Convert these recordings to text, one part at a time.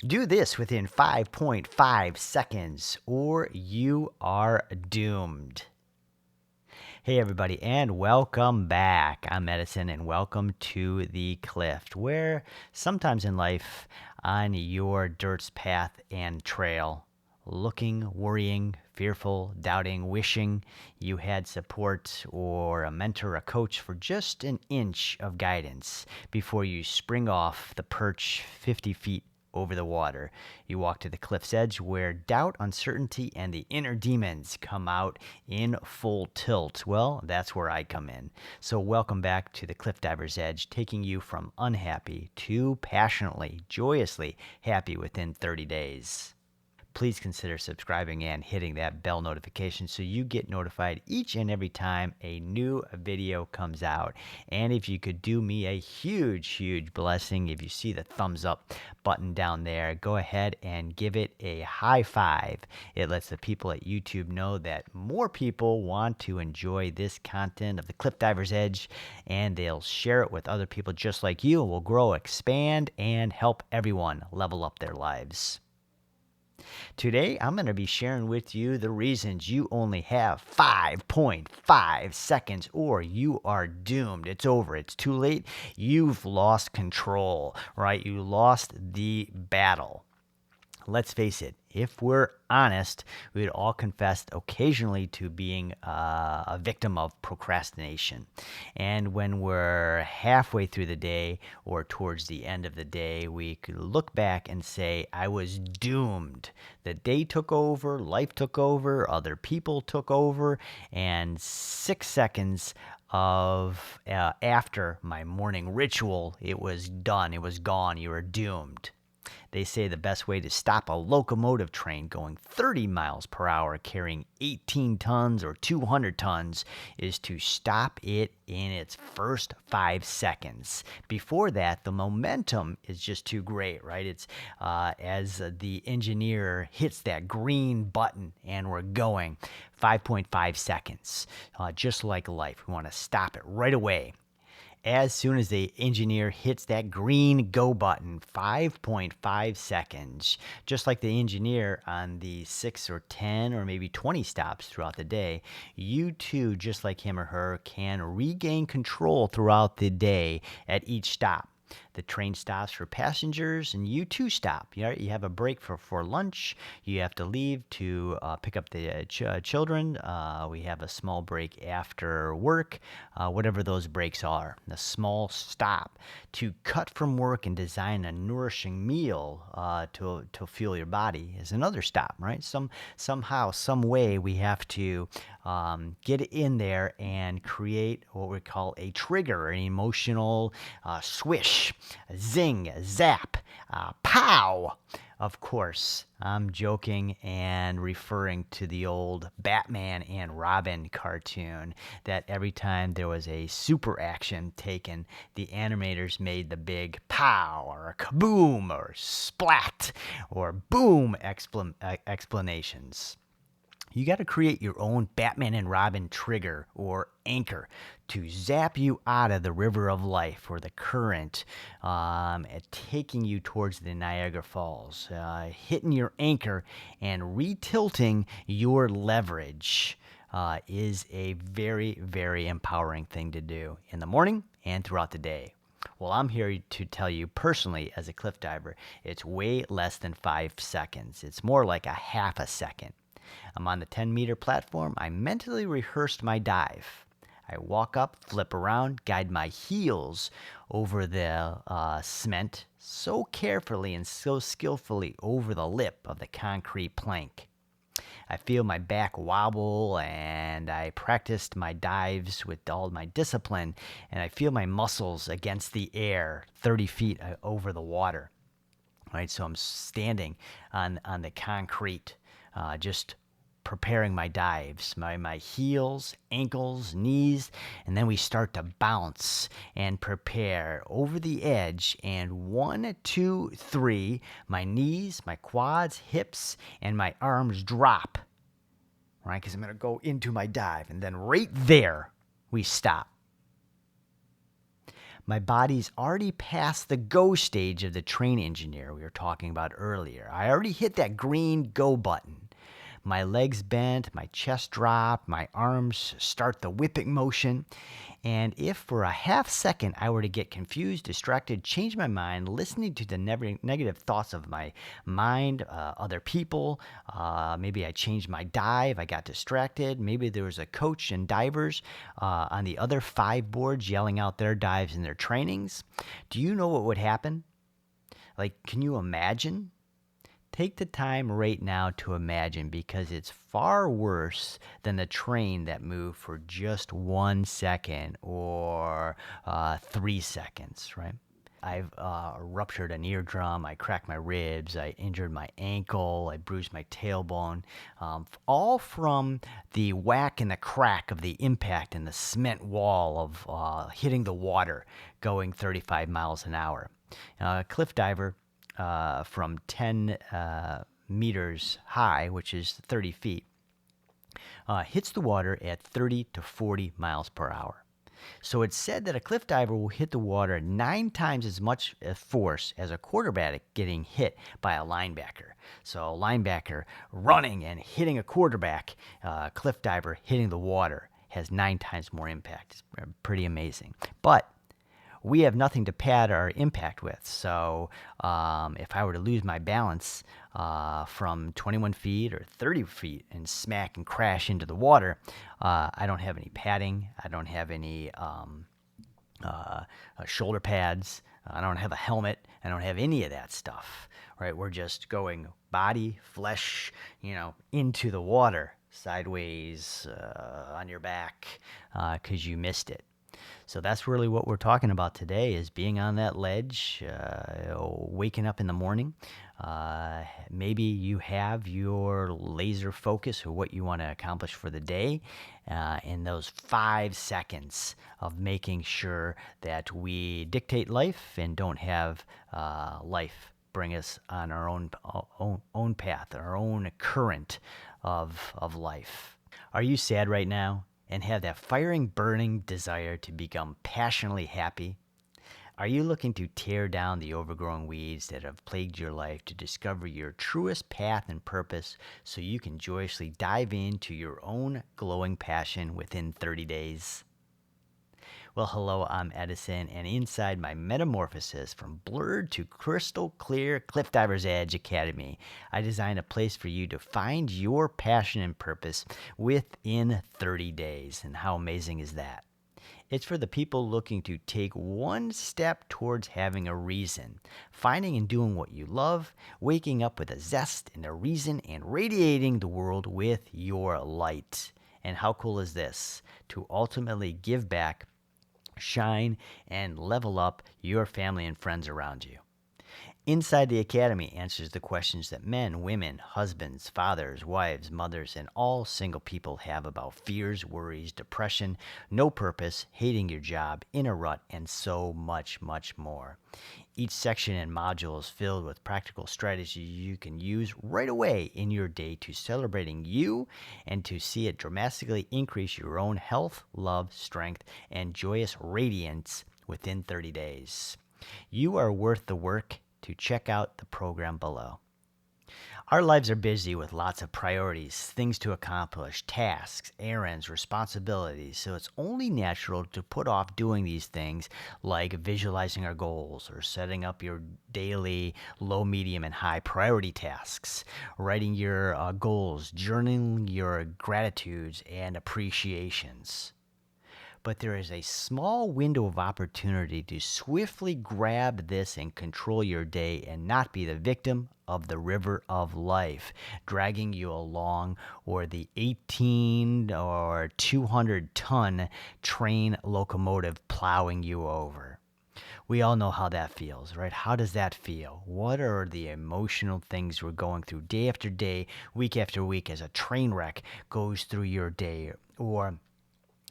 Do this within 5.5 seconds or you are doomed. Hey, everybody, and welcome back. I'm Edison, and welcome to the Cliff, where sometimes in life, on your dirt's path and trail, looking, worrying, fearful, doubting, wishing you had support or a mentor, a coach for just an inch of guidance before you spring off the perch 50 feet over the water. You walk to the cliff's edge where doubt, uncertainty, and the inner demons come out in full tilt. Well, that's where I come in. So welcome back to the Cliff Diver's Edge, taking you from unhappy to passionately, joyously happy within 30 days. Please consider subscribing and hitting that bell notification so you get notified each and every time a new video comes out. And if you could do me a huge blessing, if you see the thumbs up button down there, go ahead and give it a high five. It lets the people at YouTube know that more people want to enjoy this content of the Cliff Diver's Edge, and they'll share it with other people just like you. We'll grow, expand, and help everyone level up their lives. Today, I'm going to be sharing with you the reasons you only have 5.5 seconds or you are doomed. It's over. It's too late. You've lost control, right? You lost the battle. Let's face it, if we're honest, we'd all confess occasionally to being a victim of procrastination. And when we're halfway through the day or towards the end of the day, we could look back and say, I was doomed. The day took over, life took over, other people took over, and 6 seconds of after my morning ritual, it was done. It was gone. You were doomed. They say the best way to stop a locomotive train going 30 miles per hour carrying 18 tons or 200 tons is to stop it in its first 5 seconds. Before that, the momentum is just too great, right? It's as the engineer hits that green button and we're going 5.5 seconds. Just like life, we want to stop it right away. As soon as the engineer hits that green go button, 5.5 seconds, just like the engineer on the 6 or 10 or maybe 20 stops throughout the day, you too, just like him or her, can regain control throughout the day at each stop. The train stops for passengers, and you too stop. You have a break for lunch. You have to leave to pick up the children. We have a small break after work, whatever those breaks are. A small stop to cut from work and design a nourishing meal to fuel your body is another stop, right? Somehow, some way, we have to get in there and create what we call a trigger, an emotional swish. Zing, zap, pow. Of course, I'm joking and referring to the old Batman and Robin cartoon that every time there was a super action taken, the animators made the big pow or a kaboom or splat or boom explanations. You got to create your own Batman and Robin trigger or anchor to zap you out of the river of life or the current, taking you towards the Niagara Falls, hitting your anchor and retilting your leverage is a very empowering thing to do in the morning and throughout the day. Well, I'm here to tell you personally, as a cliff diver, it's way less than 5 seconds. It's more like a half a second. I'm on the 10-meter platform. I mentally rehearsed my dive. I walk up, flip around, guide my heels over the cement so carefully and so skillfully over the lip of the concrete plank. I feel my back wobble, and I practiced my dives with all my discipline, and I feel my muscles against the air 30 feet over the water. Right, so I'm standing on the concrete, just preparing my dives, my heels, ankles, knees, and then we start to bounce and prepare over the edge. And 1, 2, 3, my knees, my quads, hips, and my arms drop, right? Because I'm going to go into my dive. And then right there, we stop. My body's already past the go stage of the train engineer we were talking about earlier. I already hit that green go button. My legs bent, my chest dropped, my arms start the whipping motion. And if for a half second I were to get confused, distracted, change my mind, listening to the negative thoughts of my mind, other people, maybe I changed my dive, I got distracted, maybe there was a coach and divers on the other 5 boards yelling out their dives and their trainings, do you know what would happen? Like, can you imagine? Take the time right now to imagine, because it's far worse than the train that moved for just 1 second or 3 seconds, right? I've ruptured an eardrum, I cracked my ribs, I injured my ankle, I bruised my tailbone, all from the whack and the crack of the impact in the cement wall of hitting the water going 35 miles an hour. A cliff diver from 10 meters high, which is 30 feet, hits the water at 30 to 40 miles per hour. So it's said that a cliff diver will hit the water 9 times as much force as a quarterback getting hit by a linebacker. So a linebacker running and hitting a quarterback, cliff diver hitting the water has 9 times more impact. It's pretty amazing. But we have nothing to pad our impact with. So if I were to lose my balance from 21 feet or 30 feet and smack and crash into the water, I don't have any padding. I don't have any shoulder pads. I don't have a helmet. I don't have any of that stuff, right? We're just going body, flesh, into the water, sideways, on your back, because you missed it. So that's really what we're talking about today, is being on that ledge, waking up in the morning. Maybe you have your laser focus or what you want to accomplish for the day in those 5 seconds of making sure that we dictate life and don't have life bring us on our own path, our own current of life. Are you sad right now and have that firing, burning desire to become passionately happy? Are you looking to tear down the overgrown weeds that have plagued your life to discover your truest path and purpose so you can joyously dive into your own glowing passion within 30 days? Well, hello, I'm Edison, and inside my metamorphosis from blurred to crystal clear Cliff Diver's Edge Academy, I designed a place for you to find your passion and purpose within 30 days. And how amazing is that? It's for the people looking to take one step towards having a reason, finding and doing what you love, waking up with a zest and a reason, and radiating the world with your light. And how cool is this? To ultimately give back, shine, and level up your family and friends around you. Inside the Academy answers the questions that men, women, husbands, fathers, wives, mothers, and all single people have about fears, worries, depression, no purpose, hating your job, in a rut, and so much, much more. Each section and module is filled with practical strategies you can use right away in your day to celebrating you and to see it dramatically increase your own health, love, strength, and joyous radiance within 30 days. You are worth the work. To check out the program below. Our lives are busy with lots of priorities, things to accomplish, tasks, errands, responsibilities, so it's only natural to put off doing these things like visualizing our goals or setting up your daily low, medium, and high priority tasks, writing your goals, journaling your gratitudes and appreciations. But there is a small window of opportunity to swiftly grab this and control your day and not be the victim of the river of life, dragging you along, or the 18 or 200-ton train locomotive plowing you over. We all know how that feels, right? How does that feel? What are the emotional things we're going through day after day, week after week, as a train wreck goes through your day? Or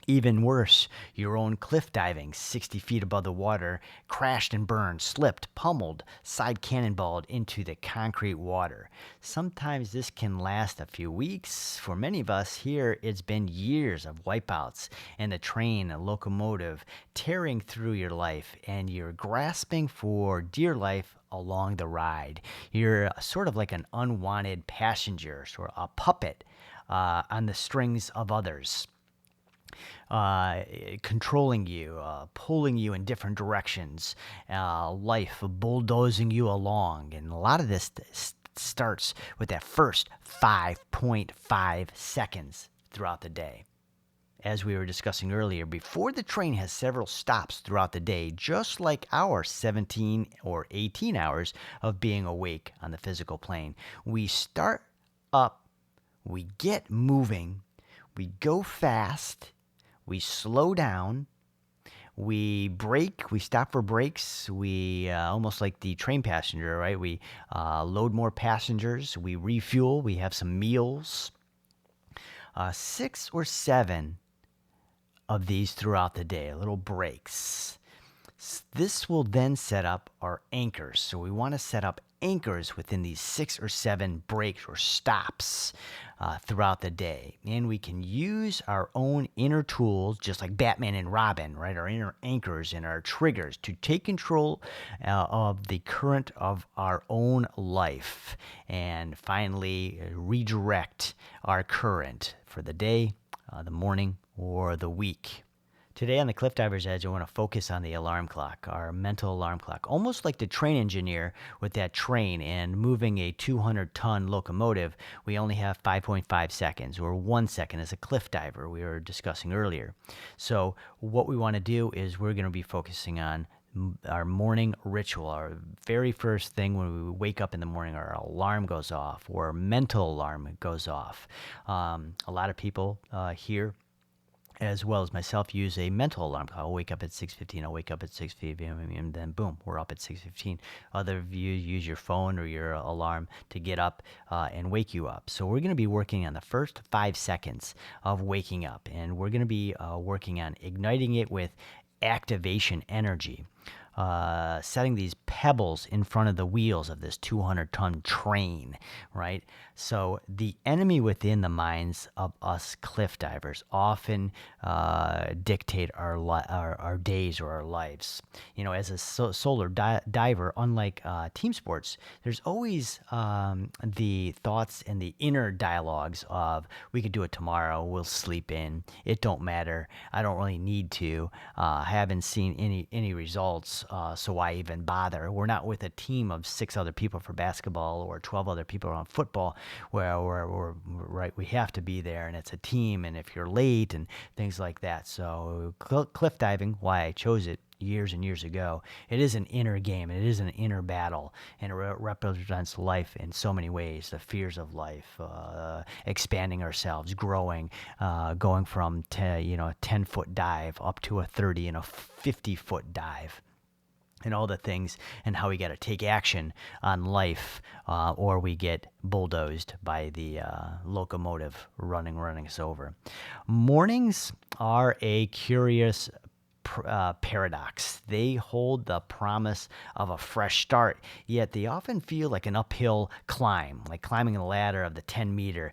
Even worse, your own cliff diving 60 feet above the water, crashed and burned, slipped, pummeled, side cannonballed into the concrete water. Sometimes this can last a few weeks. For many of us here, it's been years of wipeouts and the train, a locomotive, tearing through your life, and you're grasping for dear life along the ride. You're sort of like an unwanted passenger, sort of a puppet on the strings of others, controlling you, pulling you in different directions, life bulldozing you along. And a lot of this starts with that first 5.5 seconds throughout the day. As we were discussing earlier, before the train has several stops throughout the day, just like our 17 or 18 hours of being awake on the physical plane, we start up, we get moving, we go fast, we slow down, we brake, we stop for brakes, we almost like the train passenger, right? We load more passengers, we refuel, we have some meals. 6 or 7 of these throughout the day, little breaks. This will then set up our anchors. So we want to set up anchors within these 6 or 7 breaks or stops throughout the day. And we can use our own inner tools, just like Batman and Robin, right? Our inner anchors and our triggers to take control of the current of our own life and finally redirect our current for the day, the morning, or the week. Today on the Cliff Diver's Edge, I want to focus on the alarm clock, our mental alarm clock. Almost like the train engineer with that train and moving a 200-ton locomotive, we only have 5.5 seconds, or 1 second as a cliff diver we were discussing earlier. So what we want to do is we're going to be focusing on our morning ritual. Our very first thing when we wake up in the morning, our alarm goes off, or our mental alarm goes off. A lot of people here, as well as myself, use a mental alarm. I'll wake up at 6:15. I'll wake up at 6:15, and then boom, we're up at 6:15. Other of you use your phone or your alarm to get up and wake you up. So we're going to be working on the first 5 seconds of waking up, and we're going to be working on igniting it with activation energy. Setting these pebbles in front of the wheels of this 200-ton train, right? So the enemy within the minds of us cliff divers often dictate our days or our lives. You know, as a solar diver, unlike team sports, there's always the thoughts and the inner dialogues of, we could do it tomorrow, we'll sleep in, it don't matter, I don't really need to, I haven't seen any results, so why even bother? We're not with a team of 6 other people for basketball or 12 other people on football where we're right, we have to be there, and it's a team, and if you're late and things like that. So cliff diving, why I chose it years and years ago, it is an inner game, it is an inner battle, and it represents life in so many ways. The fears of life, expanding ourselves, growing, going from 10-foot dive up to a 30 and a 50-foot dive, and all the things, and how we got to take action on life, or we get bulldozed by the locomotive running us over. Mornings are a curious paradox. They hold the promise of a fresh start, yet they often feel like an uphill climb, like climbing the ladder of the 10-meter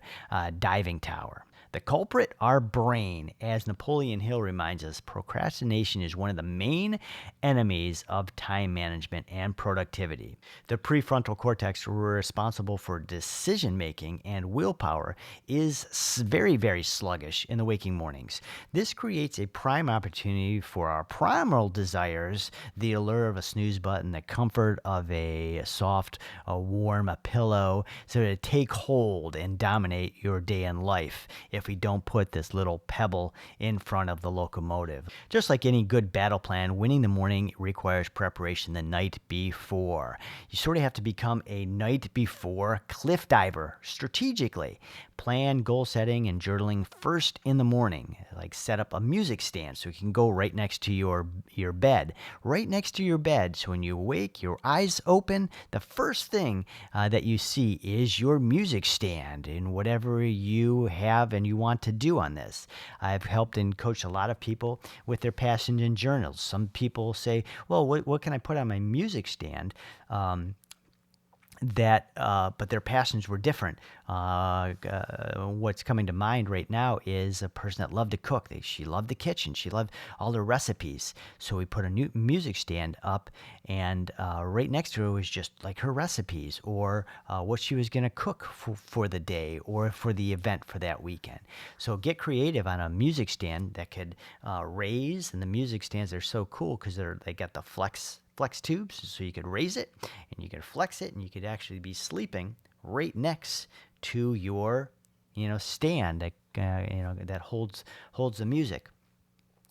diving tower. The culprit, our brain. As Napoleon Hill reminds us, procrastination is one of the main enemies of time management and productivity. The prefrontal cortex, responsible for decision making and willpower, is very, very sluggish in the waking mornings. This creates a prime opportunity for our primal desires, the allure of a snooze button, the comfort of a soft, warm pillow, so to take hold and dominate your day and life if we don't put this little pebble in front of the locomotive. Just like any good battle plan, winning the morning requires preparation the night before. You sort of have to become a night before cliff diver strategically. Plan goal setting and journaling first in the morning. Like set up a music stand so you can go right next to your bed. Right next to your bed. So when you wake, your eyes open, the first thing that you see is your music stand and whatever you have and you want to do on this. I've helped and coached a lot of people with their passions and journals. Some people say, well, what can I put on my music stand? But their passions were different. What's coming to mind right now is a person that loved to cook. She loved the kitchen. She loved all the recipes. So we put a new music stand up, and right next to her was just like her recipes or what she was going to cook for the day or for the event for that weekend. So get creative on a music stand that could raise, and the music stands are so cool because they got the flex tubes, so you could raise it and you could flex it and you could actually be sleeping right next to your stand that that holds the music.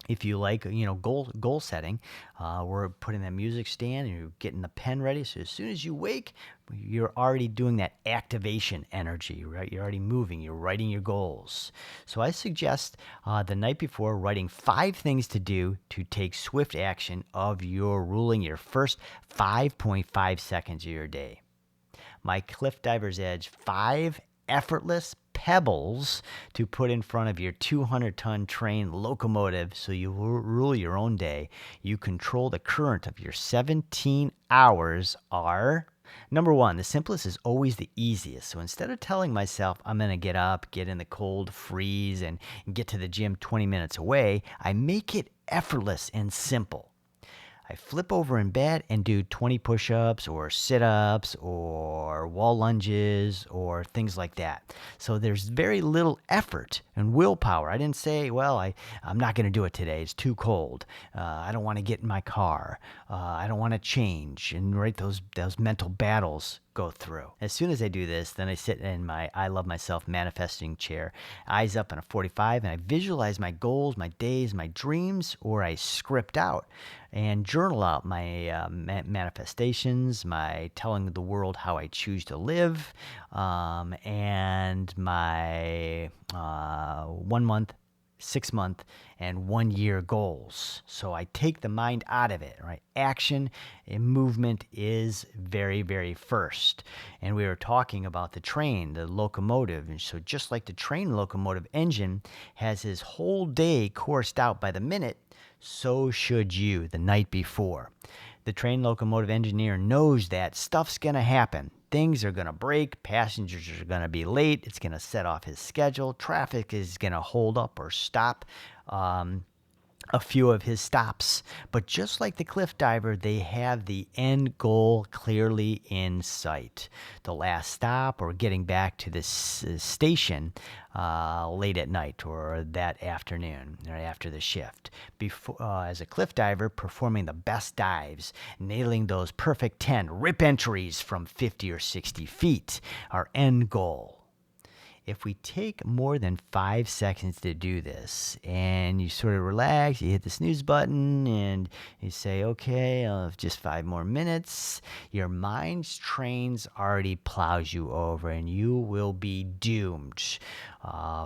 If you like, goal setting, we're putting that music stand and you're getting the pen ready. So as soon as you wake, you're already doing that activation energy, right? You're already moving. You're writing your goals. So I suggest the night before writing 5 things to do to take swift action of your ruling your first 5.5 seconds of your day. My Cliff Diver's Edge 5 effortless pebbles to put in front of your 200-ton train locomotive so you rule your own day. You control the current of your 17 hours are... Number 1, the simplest is always the easiest. So instead of telling myself I'm going to get up, get in the cold, freeze, and get to the gym 20 minutes away, I make it effortless and simple. I flip over in bed and do 20 push-ups or sit-ups or wall lunges or things like that. So there's very little effort and willpower. I didn't say, well, I'm not going to do it today. It's too cold. I don't want to get in my car. I don't want to change. And right, those mental battles go through. As soon as I do this, then I sit in my I Love Myself manifesting chair, eyes up in a 45, and I visualize my goals, my days, my dreams, or I script out and journal out my manifestations, my telling the world how I choose to live, and my 1 month, 6 month, and 1 year goals. So I take the mind out of it, right? Action and movement is very, very first. And we were talking about the train, the locomotive. And so just like the train locomotive engine has his whole day coursed out by the minute, so should you the night before. The train locomotive engineer knows that stuff's going to happen. Things are going to break. Passengers are going to be late. It's going to set off his schedule. Traffic is going to hold up or stop a few of his stops. But just like the cliff diver, they have the end goal clearly in sight. The last stop or getting back to the station late at night or that afternoon right after the shift. As a cliff diver, performing the best dives, nailing those perfect 10 rip entries from 50 or 60 feet, our end goal. If we take more than 5 seconds to do this and you sort of relax, you hit the snooze button and you say, okay, I'll have just 5 more minutes, your mind's trains already plows you over and you will be doomed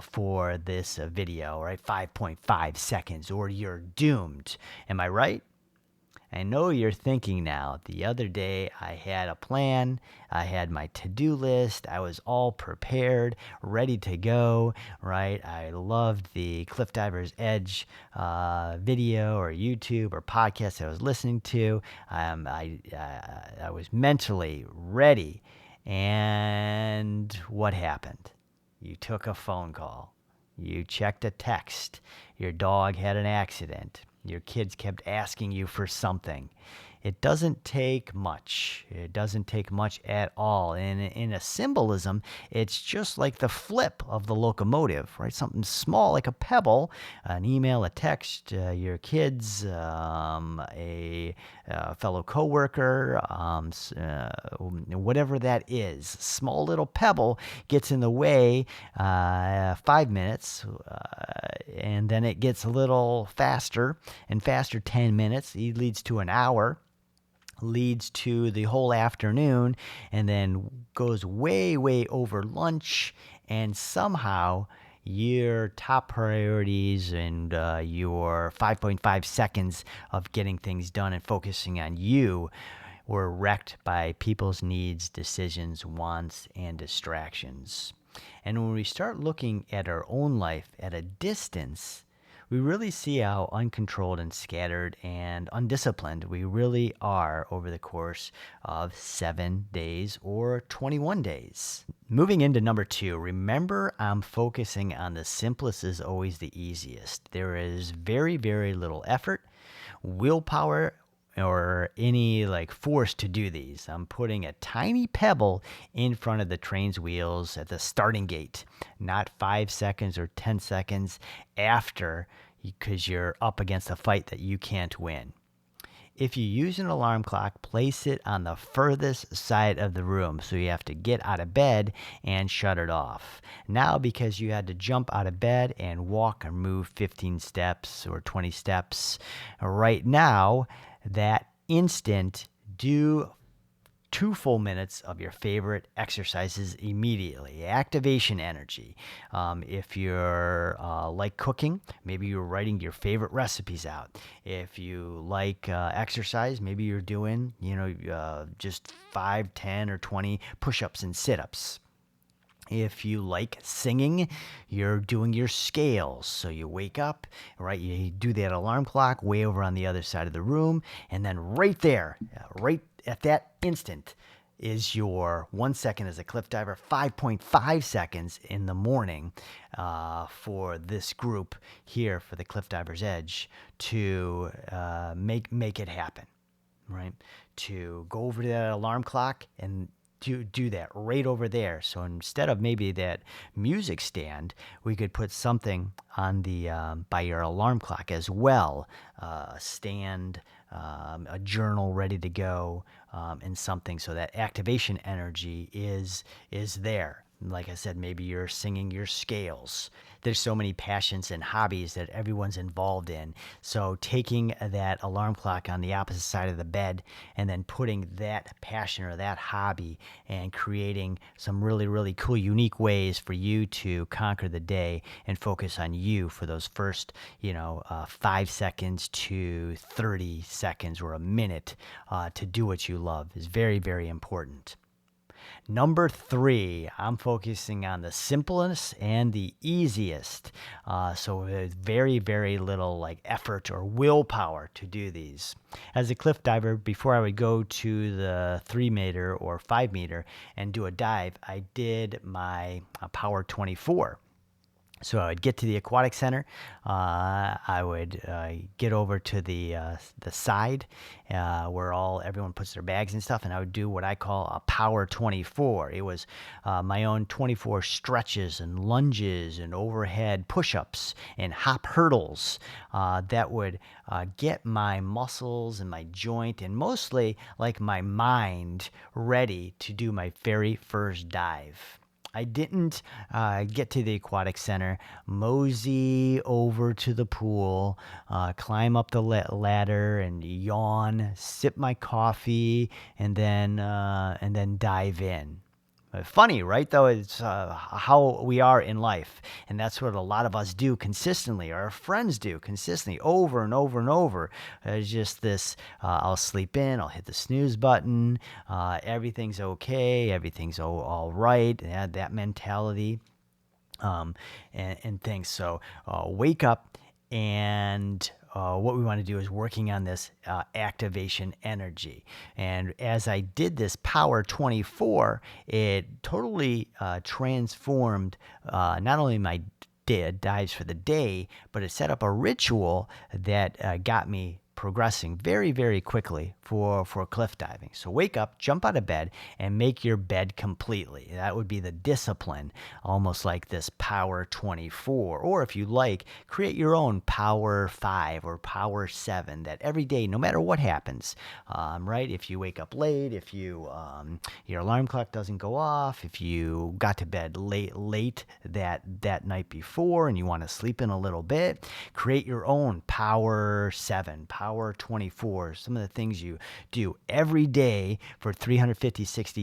for this video, right? 5.5 seconds or you're doomed. Am I right? I know you're thinking now, the other day I had a plan, I had my to-do list, I was all prepared, ready to go, right? I loved the Cliff Diver's Edge video or YouTube or podcast I was listening to. I was mentally ready, and what happened? You took a phone call, you checked a text, your dog had an accident. Your kids kept asking you for something. It doesn't take much. It doesn't take much at all. And in a symbolism, it's just like the flip of the locomotive, right? Something small like a pebble, an email, a text, your kids, a fellow coworker, whatever that is. Small little pebble gets in the way 5 minutes, and then it gets a little faster and faster 10 minutes. It leads to an hour. Leads to the whole afternoon and then goes way, way over lunch and somehow your top priorities and your 5.5 seconds of getting things done and focusing on you were wrecked by people's needs, decisions, wants, and distractions. And when we start looking at our own life at a distance, we really see how uncontrolled and scattered and undisciplined we really are over the course of 7 days or 21 days. Moving into number 2, remember I'm focusing on the simplest is always the easiest. There is very, very little effort, willpower, or any like force to do these. I'm putting a tiny pebble in front of the train's wheels at the starting gate, not 5 seconds or 10 seconds after, because you're up against a fight that you can't win. If you use an alarm clock, place it on the furthest side of the room, so you have to get out of bed and shut it off. Now, because you had to jump out of bed and walk or move 15 steps or 20 steps, right now, that instant, do 2 full minutes of your favorite exercises immediately. Activation energy. If you're like cooking, maybe you're writing your favorite recipes out. If you like exercise, maybe you're doing, just 5, 10, or 20 push-ups and sit-ups. If you like singing, you're doing your scales. So you wake up, right? You do that alarm clock way over on the other side of the room. And then right there, right at that instant, is your 1 second as a cliff diver, 5.5 seconds in the morning for this group here for the Cliff Diver's Edge to make it happen, right? To go over to that alarm clock and do that right over there. So instead of maybe that music stand, we could put something on the by your alarm clock as well, a stand, a journal ready to go, and something so that activation energy is there. Like I said, maybe you're singing your scales. There's so many passions and hobbies that everyone's involved in. So taking that alarm clock on the opposite side of the bed and then putting that passion or that hobby and creating some really, really cool, unique ways for you to conquer the day and focus on you for those first, 5 seconds to 30 seconds or a minute to do what you love is very, very important. Number 3, I'm focusing on the simplest and the easiest. So there's very, very little like effort or willpower to do these. As a cliff diver, before I would go to the 3 meter or 5 meter and do a dive, I did my Power 24. So I would get to the aquatic center. I would get over to the side where everyone puts their bags and stuff, and I would do what I call a Power 24. It was my own 24 stretches and lunges and overhead push-ups and hop hurdles that would get my muscles and my joint and mostly like my mind ready to do my very first dive. I didn't get to the aquatic center, mosey over to the pool, climb up the ladder and yawn, sip my coffee, and then dive in. Funny, right? Though it's how we are in life, and that's what a lot of us do consistently. Our friends do consistently, over and over and over. It's just this: I'll sleep in, I'll hit the snooze button. Everything's okay, everything's all right. That mentality, and things. So wake up and. What we want to do is working on this activation energy. And as I did this Power 24, it totally transformed not only my dives for the day, but it set up a ritual that got me progressing very, very quickly for cliff diving. So wake up, jump out of bed, and make your bed completely. That would be the discipline, almost like this Power 24. Or if you like, create your own Power 5 or Power 7 that every day, no matter what happens, right? If you wake up late, if you your alarm clock doesn't go off, if you got to bed late that night before and you want to sleep in a little bit, create your own Power 7, Power 24, some of the things you do every day for 356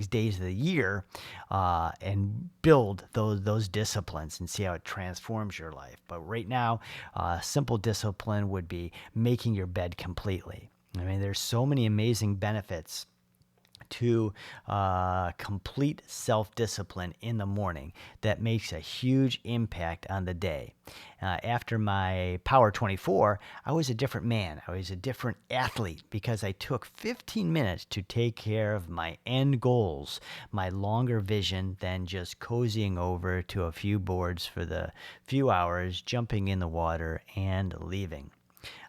days of the year, and build those disciplines and see how it transforms your life. But right now, simple discipline would be making your bed completely. I mean, there's so many amazing benefits to complete self-discipline in the morning that makes a huge impact on the day. After my Power 24, I was a different man. I was a different athlete because I took 15 minutes to take care of my end goals, my longer vision than just cozying over to a few boards for the few hours, jumping in the water, and leaving.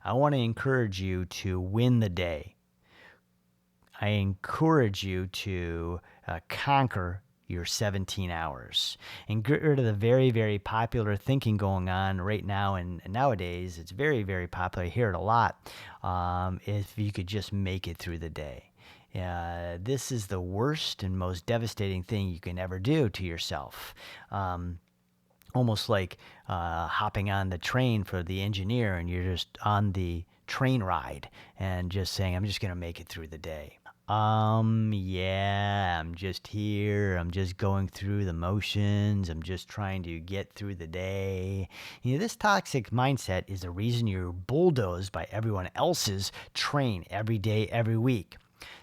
I want to encourage you to win the day. I encourage you to conquer your 17 hours and get rid of the very, very popular thinking going on right now. And nowadays, it's very, very popular. I hear it a lot. If you could just make it through the day. This is the worst and most devastating thing you can ever do to yourself. Almost like hopping on the train for the engineer and you're just on the train ride and just saying, I'm just going to make it through the day. Yeah, I'm just here. I'm just going through the motions. I'm just trying to get through the day. This toxic mindset is the reason you're bulldozed by everyone else's train every day, every week.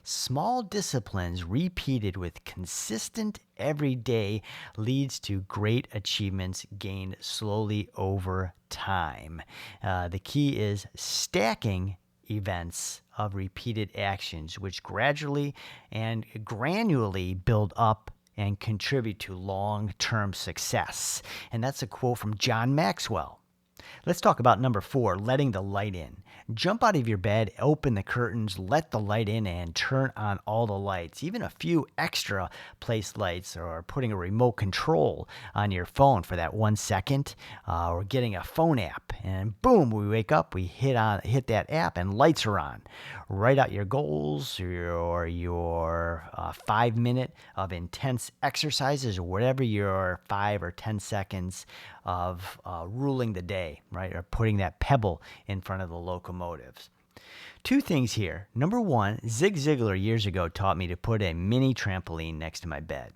Small disciplines repeated with consistent every day leads to great achievements gained slowly over time. The key is stacking events of repeated actions, which gradually and granularly build up and contribute to long-term success. And that's a quote from John Maxwell. Let's talk about number 4, letting the light in. Jump out of your bed, open the curtains, let the light in, and turn on all the lights, even a few extra place lights, or putting a remote control on your phone for that 1 second, or getting a phone app. And boom, we wake up, we hit that app, and lights are on. Write out your goals, or your 5 minute of intense exercises, or whatever your 5 or 10 seconds of ruling the day, right? Or putting that pebble in front of the locomotives. 2 things here. Number 1, Zig Ziglar years ago taught me to put a mini trampoline next to my bed.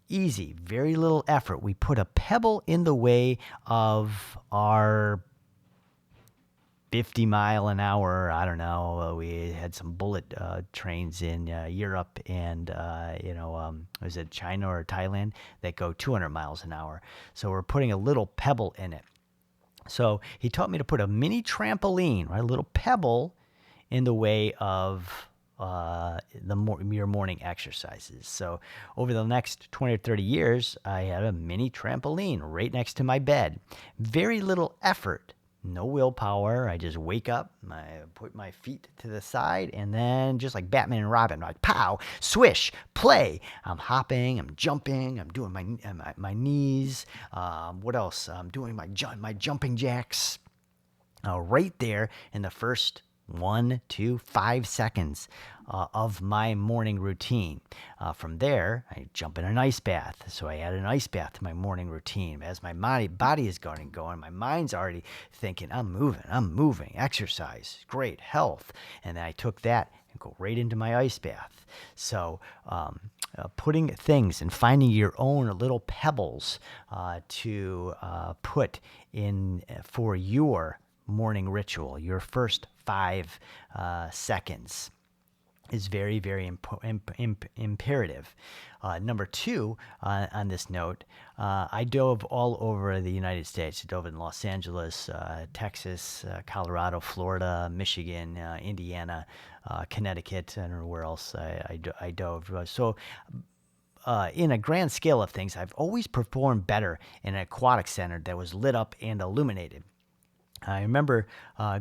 Easy, very little effort. We put a pebble in the way of our 50 mile an hour, I don't know, we had some bullet trains in Europe and, was it China or Thailand that go 200 miles an hour. So we're putting a little pebble in it. So he taught me to put a mini trampoline, right, a little pebble in the way of your morning exercises. So over the next 20 or 30 years, I had a mini trampoline right next to my bed. Very little effort. No willpower. I just wake up, I put my feet to the side, and then just like Batman and Robin, like pow, swish, play. I'm hopping, I'm jumping, I'm doing my knees. What else? I'm doing my jumping jacks. Right there in the first 1 to 5 seconds of my morning routine. From there, I jump in an ice bath. So I add an ice bath to my morning routine. As my body is going, my mind's already thinking, I'm moving, exercise, great, health. And then I took that and go right into my ice bath. So putting things and finding your own little pebbles to put in for your morning ritual, your first 5 seconds is very, very imperative. Number 2, on this note, I dove all over the United States. I dove in Los Angeles, Texas, Colorado, Florida, Michigan, Indiana, Connecticut, and where else I dove. So in a grand scale of things, I've always performed better in an aquatic center that was lit up and illuminated. I remember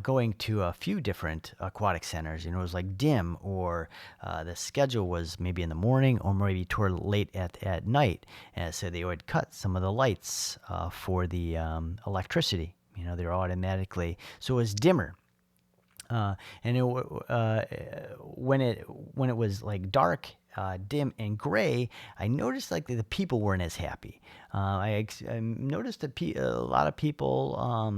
going to a few different aquatic centers, and it was like dim, or the schedule was maybe in the morning or maybe toward late at night. And so they would cut some of the lights for the electricity. They're automatically, so it was dimmer. And when it was like dark dim and gray, I noticed like the people weren't as happy. I noticed that a lot of people,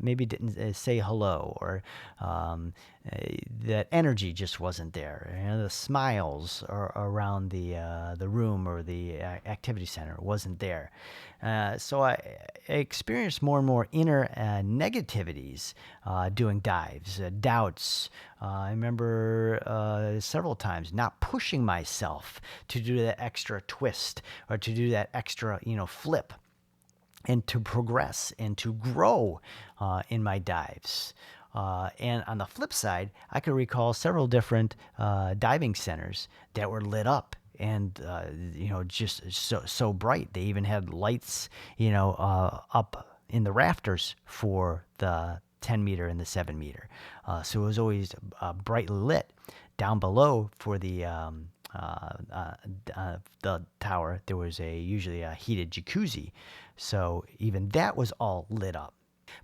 maybe didn't say hello, or that energy just wasn't there. The smiles around the room or the activity center wasn't there. So I experienced more and more inner negativities doing dives, doubts. I remember several times not pushing myself to do that extra twist or to do that extra, flip, and to progress and to grow in my dives. And on the flip side, I could recall several different diving centers that were lit up and just so bright. They even had lights, up in the rafters for the 10 meter and the 7 meter. So it was always brightly lit. Down below for the tower, there was usually a heated jacuzzi. So even that was all lit up.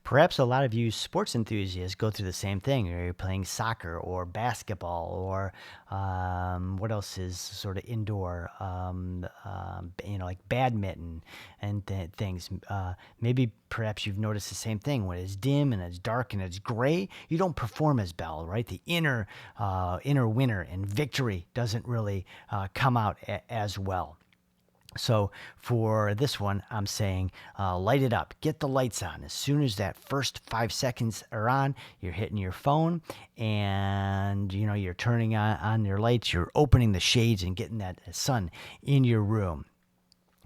Perhaps a lot of you sports enthusiasts go through the same thing. Or you're playing soccer or basketball, or what else is sort of indoor, like badminton and things. Maybe perhaps you've noticed the same thing. When it's dim and it's dark and it's gray, you don't perform as well, right? The inner winner and victory doesn't really come out as well. So for this one, I'm saying light it up. Get the lights on. As soon as that first 5 seconds are on, you're hitting your phone and you're turning on your lights. You're opening the shades and getting that sun in your room.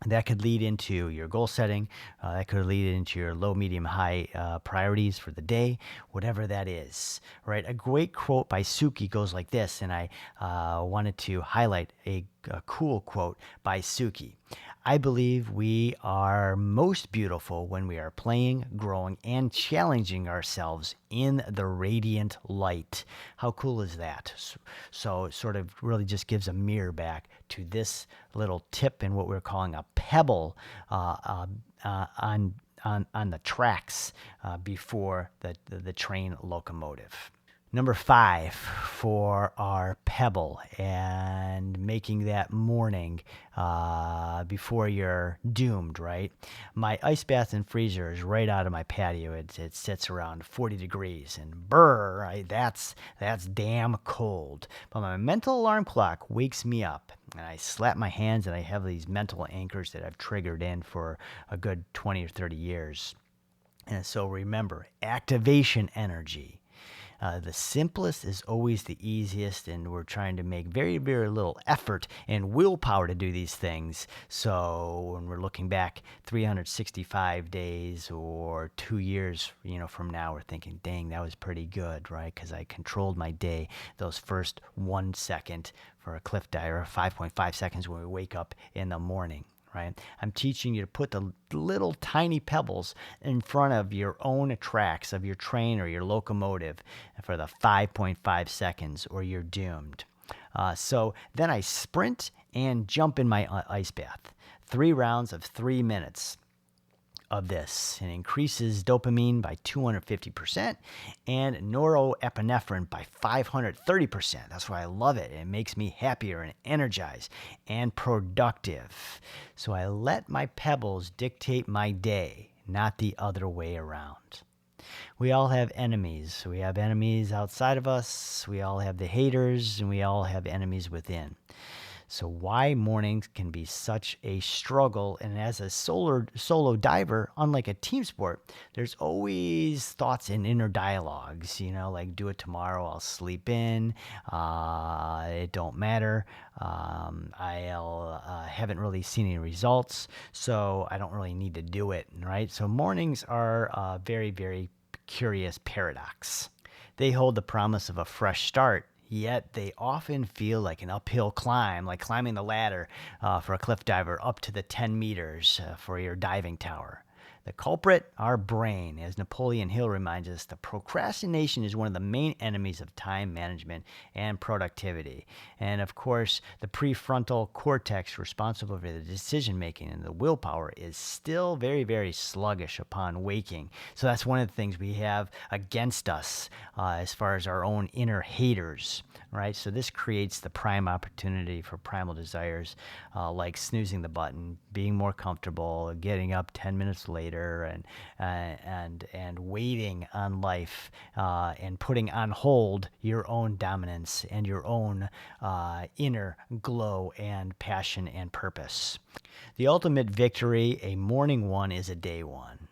That could lead into your goal setting. That could lead into your low, medium, high priorities for the day, whatever that is, right? A great quote by Suki goes like this, and I wanted to highlight a cool quote by Suki. I believe we are most beautiful when we are playing, growing, and challenging ourselves in the radiant light. How cool is that? So it sort of really just gives a mirror back to this little tip and what we're calling a pebble on the tracks before the train locomotive. Number 5 for our pebble and making that morning before you're doomed, right? My ice bath and freezer is right out of my patio. It sits around 40 degrees and brr, right? That's damn cold. But my mental alarm clock wakes me up and I slap my hands and I have these mental anchors that I've triggered in for a good 20 or 30 years. And so remember, activation energy. The simplest is always the easiest, and we're trying to make very, very little effort and willpower to do these things. So when we're looking back 365 days or 2 years, from now, we're thinking, dang, that was pretty good, right? Because I controlled my day those first 1 second for a cliff diver, 5.5 seconds when we wake up in the morning. Right? I'm teaching you to put the little tiny pebbles in front of your own tracks of your train or your locomotive for the 5.5 seconds or you're doomed. So then I sprint and jump in my ice bath. 3 rounds of 3 minutes of this. It increases dopamine by 250% and norepinephrine by 530%. That's why I love it. It makes me happier and energized and productive. So I let my pebbles dictate my day, not the other way around. We all have enemies. We have enemies outside of us. We all have the haters, and we all have enemies within. So why mornings can be such a struggle, and as a solo diver, unlike a team sport, there's always thoughts and inner dialogues, like do it tomorrow, I'll sleep in, it don't matter, I haven't really seen any results, so I don't really need to do it, right? So mornings are a very, very curious paradox. They hold the promise of a fresh start, yet they often feel like an uphill climb, like climbing the ladder for a cliff diver up to the 10 meters for your diving tower. The culprit, our brain. As Napoleon Hill reminds us, the procrastination is one of the main enemies of time management and productivity. And of course, the prefrontal cortex, responsible for the decision making and the willpower, is still very, very sluggish upon waking. So that's one of the things we have against us as far as our own inner haters, right? So this creates the prime opportunity for primal desires like snoozing the button, being more comfortable, getting up 10 minutes later, and waiting on life, and putting on hold your own dominance and your own inner glow and passion and purpose. The ultimate victory, a morning one, is a day one.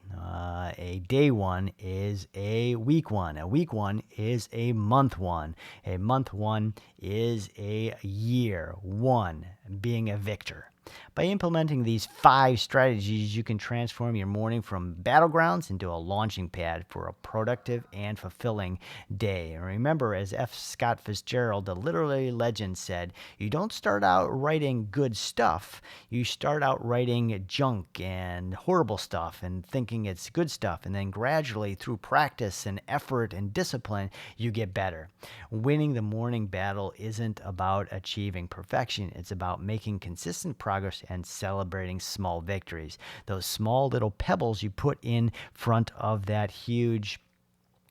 A day one is a week one. A week one is a month one. A month one is a year one, being a victor. By implementing these 5 strategies, you can transform your morning from battlegrounds into a launching pad for a productive and fulfilling day. And remember, as F. Scott Fitzgerald, the literary legend, said, you don't start out writing good stuff. You start out writing junk and horrible stuff and thinking it's good stuff. And then gradually, through practice and effort and discipline, you get better. Winning the morning battle isn't about achieving perfection. It's about making consistent progress and celebrating small victories. Those small little pebbles you put in front of that huge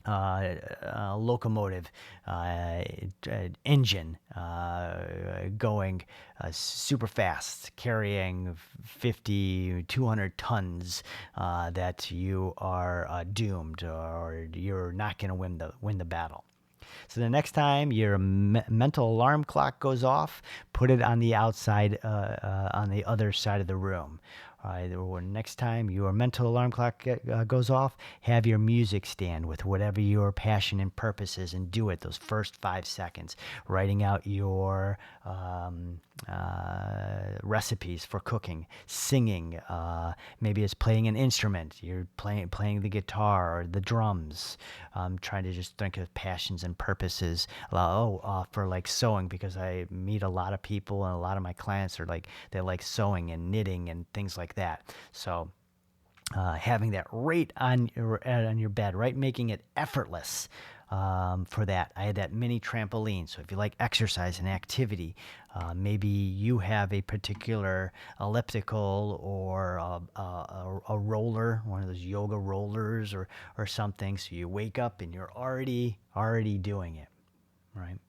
locomotive engine going super fast, carrying 50, 200 tons, that you are doomed, or you're not going to win the battle. So the next time your mental alarm clock goes off, put it on the outside, on the other side of the room. Or next time your mental alarm clock goes off, have your music stand with whatever your passion and purpose is, and do it those first 5 seconds. Writing out your recipes for cooking, singing. Maybe it's playing an instrument. You're playing the guitar or the drums. Trying to just think of passions and purposes. For like sewing, because I meet a lot of people and a lot of my clients are like, they like sewing and knitting and things like that. So having that right on your bed, right, making it effortless. For that, I had that mini trampoline. So if you like exercise and activity, maybe you have a particular elliptical or a roller, one of those yoga rollers or something. So you wake up and you're already doing it, right?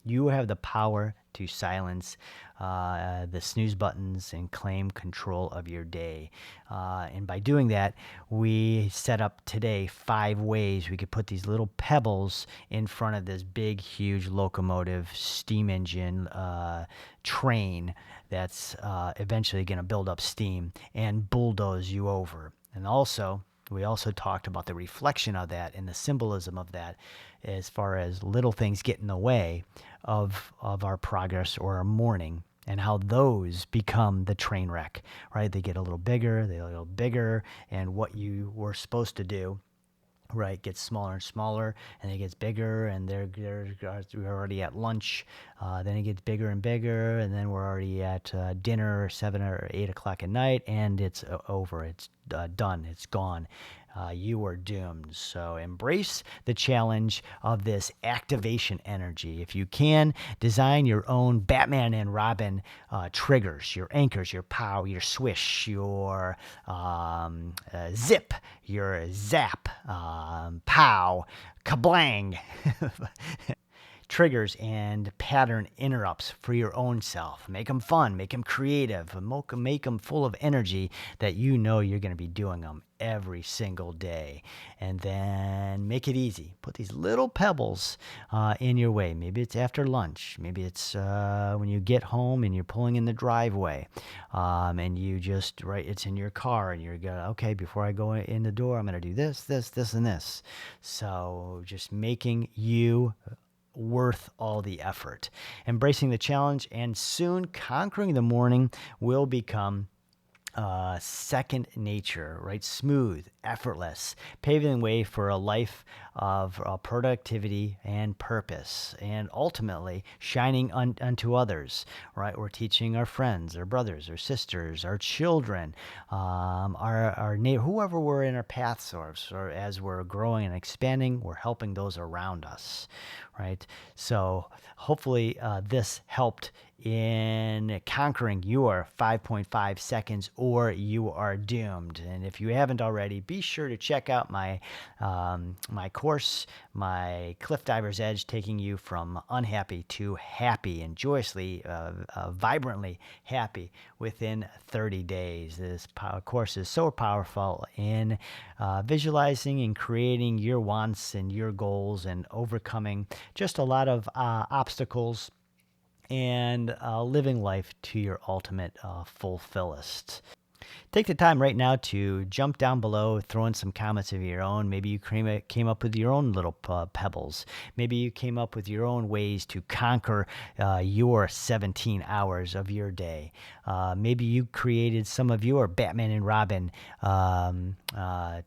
You have the power to silence the snooze buttons and claim control of your day. And by doing that, we set up today 5 ways we could put these little pebbles in front of this big, huge locomotive, steam engine, train that's eventually going to build up steam and bulldoze you over. And also, we also talked about the reflection of that and the symbolism of that, as far as little things get in the way of our progress or our morning, and how those become the train wreck, right? They get a little bigger, and what you were supposed to do, right, gets smaller and smaller, and it gets bigger, and we're already at lunch. Then it gets bigger and bigger, and then we're already at dinner, 7 or 8 o'clock at night, and it's over. It's done. It's gone. You are doomed. So embrace the challenge of this activation energy. If you can, design your own Batman and Robin triggers, your anchors, your pow, your swish, your zip, your zap, pow, kablang. Triggers and pattern interrupts for your own self. Make them fun, make them creative, make them full of energy that you know you're going to be doing them every single day. And then make it easy. Put these little pebbles in your way. Maybe it's after lunch. Maybe it's when you get home and you're pulling in the driveway, and you just, right, it's in your car, and you're going, okay, before I go in the door, I'm going to do this, and this. So just making you worth all the effort. Embracing the challenge and soon conquering the morning will become second nature, right? Smooth, effortless, paving the way for a life of productivity and purpose, and ultimately shining unto others, right? We're teaching our friends, our brothers, our sisters, our children, our neighbor, whoever we're in our paths, or as we're growing and expanding, we're helping those around us, right? So hopefully this helped in conquering your 5.5 seconds or you are doomed. And if you haven't already, be sure to check out my my course, my Cliff Diver's Edge, taking you from unhappy to happy and joyously, vibrantly happy within 30 days. This course is so powerful in visualizing and creating your wants and your goals and overcoming just a lot of obstacles and living life to your ultimate fullest. Take the time right now to jump down below, throw in some comments of your own. Maybe you came up with your own little pebbles. Maybe you came up with your own ways to conquer your 17 hours of your day. Maybe you created some of your Batman and Robin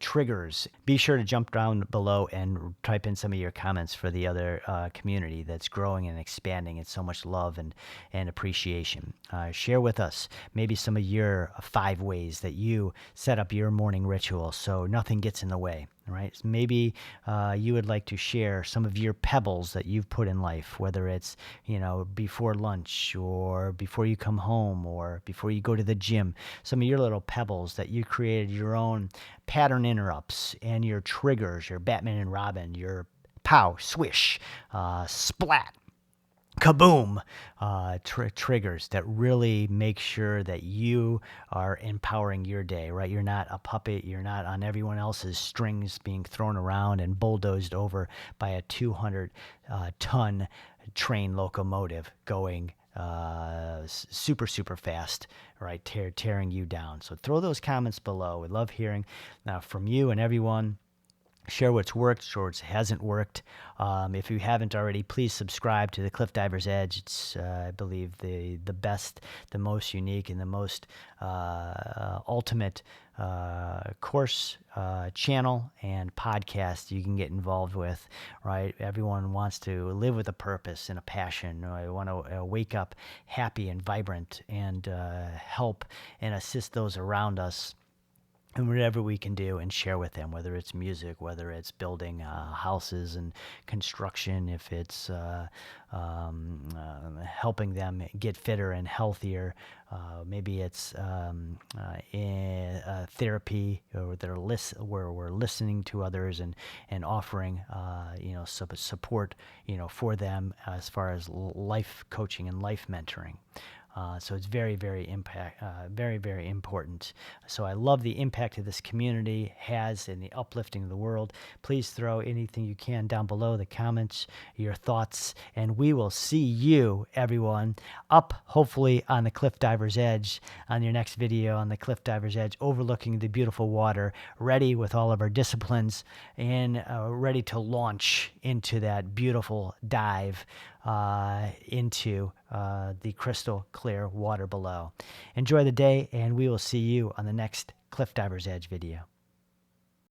triggers. Be sure to jump down below and type in some of your comments for the other community that's growing and expanding. It's so much love and appreciation. Share with us maybe some of your 5 ways that you set up your morning ritual so nothing gets in the way, right? Maybe you would like to share some of your pebbles that you've put in life, whether it's, before lunch or before you come home or before you go to the gym. Some of your little pebbles that you created, your own pattern interrupts and your triggers, your Batman and Robin, your pow, swish, splat, kaboom, triggers that really make sure that you are empowering your day, right? You're not a puppet. You're not on everyone else's strings being thrown around and bulldozed over by a 200-ton train locomotive going super, super fast, right? Tearing you down. So throw those comments below. We love hearing from you and everyone. Share what's worked, share what hasn't worked. If you haven't already, please subscribe to the Cliff Diver's Edge. It's, I believe, the best, the most unique, and the most ultimate course, channel, and podcast you can get involved with, right? Everyone wants to live with a purpose and a passion. I want to wake up happy and vibrant and help and assist those around us and whatever we can do and share with them, whether it's music, whether it's building houses and construction, if it's helping them get fitter and healthier, maybe it's in therapy, or where we're listening to others and offering support for them as far as life coaching and life mentoring. So it's very, very very important. So I love the impact that this community has in the uplifting of the world. Please throw anything you can down below, the comments, your thoughts, and we will see you, everyone, up hopefully on the Cliff Diver's Edge on your next video on the Cliff Diver's Edge, overlooking the beautiful water, ready with all of our disciplines and ready to launch into that beautiful dive into the crystal clear water below. Enjoy the day, and we will see you on the next Cliff Diver's Edge video.